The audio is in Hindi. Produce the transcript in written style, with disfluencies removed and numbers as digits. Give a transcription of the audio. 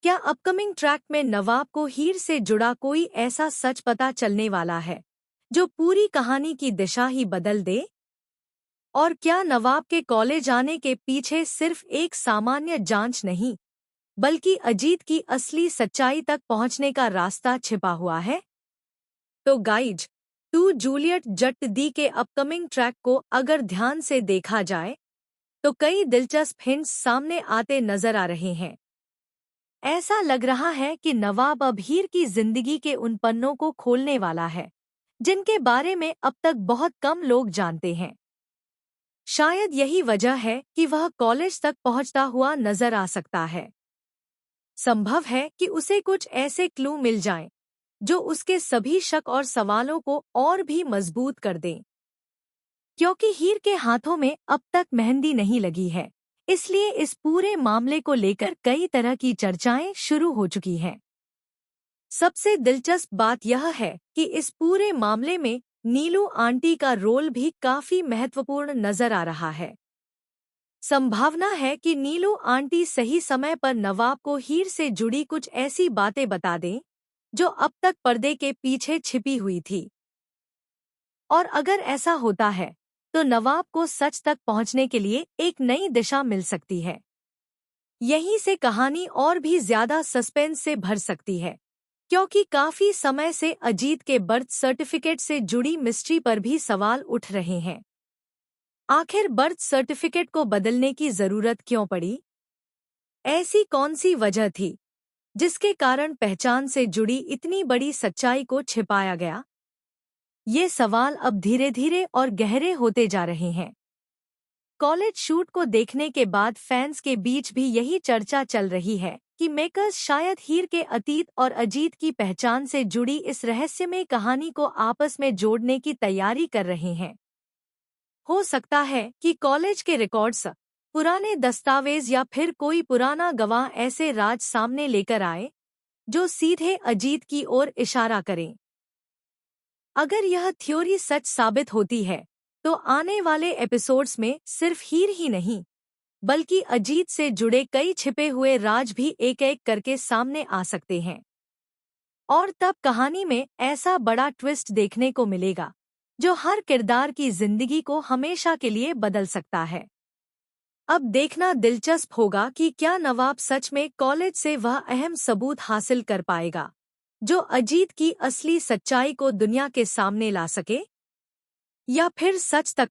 क्या अपकमिंग ट्रैक में नवाब को हीर से जुड़ा कोई ऐसा सच पता चलने वाला है जो पूरी कहानी की दिशा ही बदल दे? और क्या नवाब के कॉलेज आने के पीछे सिर्फ एक सामान्य जांच नहीं, बल्कि अजीत की असली सच्चाई तक पहुंचने का रास्ता छिपा हुआ है? तो गाइज, टू जूलियट जट दी के अपकमिंग ट्रैक को अगर ध्यान से देखा जाए तो कई दिलचस्प हिंट्स सामने आते नजर आ रहे हैं। ऐसा लग रहा है कि नवाब अब हीर की जिंदगी के उन पन्नों को खोलने वाला है जिनके बारे में अब तक बहुत कम लोग जानते हैं। शायद यही वजह है कि वह कॉलेज तक पहुंचता हुआ नजर आ सकता है। संभव है कि उसे कुछ ऐसे क्लू मिल जाएं जो उसके सभी शक और सवालों को और भी मजबूत कर दें। क्योंकि हीर के हाथों में अब तक मेहंदी नहीं लगी है, इसलिए इस पूरे मामले को लेकर कई तरह की चर्चाएं शुरू हो चुकी हैं। सबसे दिलचस्प बात यह है कि इस पूरे मामले में नीलू आंटी का रोल भी काफी महत्वपूर्ण नजर आ रहा है। संभावना है कि नीलू आंटी सही समय पर नवाब को हीर से जुड़ी कुछ ऐसी बातें बता दें जो अब तक पर्दे के पीछे छिपी हुई थी। और अगर ऐसा होता है तो नवाब को सच तक पहुंचने के लिए एक नई दिशा मिल सकती है। यहीं से कहानी और भी ज्यादा सस्पेंस से भर सकती है, क्योंकि काफी समय से अजीत के बर्थ सर्टिफिकेट से जुड़ी मिस्ट्री पर भी सवाल उठ रहे हैं। आखिर बर्थ सर्टिफिकेट को बदलने की जरूरत क्यों पड़ी? ऐसी कौन सी वजह थी जिसके कारण पहचान से जुड़ी इतनी बड़ी सच्चाई को छिपाया गया? ये सवाल अब धीरे धीरे और गहरे होते जा रहे हैं। कॉलेज शूट को देखने के बाद फैंस के बीच भी यही चर्चा चल रही है कि मेकर्स शायद हीर के अतीत और अजीत की पहचान से जुड़ी इस रहस्यमय कहानी को आपस में जोड़ने की तैयारी कर रहे हैं। हो सकता है कि कॉलेज के रिकॉर्ड्स, पुराने दस्तावेज या फिर कोई पुराना गवाह ऐसे राज सामने लेकर आए जो सीधे अजीत की ओर इशारा करें। अगर यह थ्योरी सच साबित होती है तो आने वाले एपिसोड्स में सिर्फ हीर ही नहीं, बल्कि अजीत से जुड़े कई छिपे हुए राज भी एक एक करके सामने आ सकते हैं। और तब कहानी में ऐसा बड़ा ट्विस्ट देखने को मिलेगा जो हर किरदार की जिंदगी को हमेशा के लिए बदल सकता है। अब देखना दिलचस्प होगा कि क्या नवाब सच में कॉलेज से वह अहम सबूत हासिल कर पाएगा जो अजीत की असली सच्चाई को दुनिया के सामने ला सके, या फिर सच तक